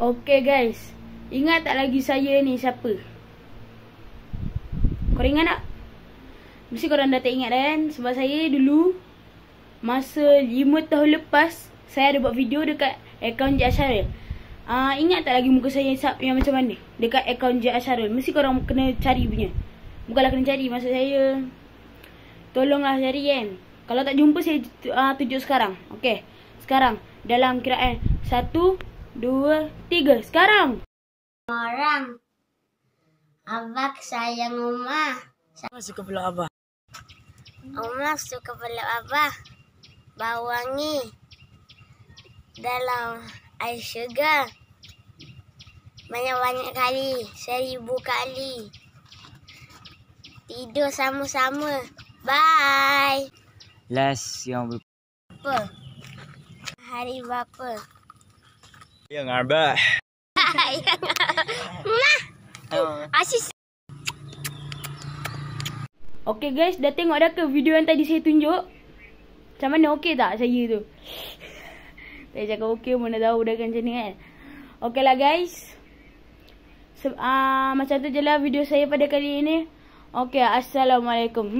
Okay guys, ingat tak lagi saya ni siapa? Korang ingat tak? Mesti korang dah tak ingat kan? Sebab saya dulu masa 5 tahun lepas saya ada buat video dekat akaun Jad Syarul. Ingat tak lagi muka saya yang macam mana? Dekat akaun Jad Syarul. Mesti korang kena cari punya. Bukanlah kena cari, maksud saya tolonglah cari kan. Kalau tak jumpa saya tunjuk sekarang. Okay, sekarang dalam kiraan 1, 2, 3. Sekarang Orang Abah sayang Umar. Apa suka peluk Abah? Umar suka peluk Abah. Bau wangi dalam air syurga. Banyak-banyak kali, 1000 kali. Tidur sama-sama. Bye. Last yang Apa? Hari berapa? yang Abah. Asis. okay guys, dah tengok dah ke video yang tadi saya tunjuk? Macam mana, okey tak saya tu? Saya cakap okey, mana tahu dah kan macam ni kan. Okay lah guys, macam tu je lah video saya pada kali ini. Okay, Assalamualaikum.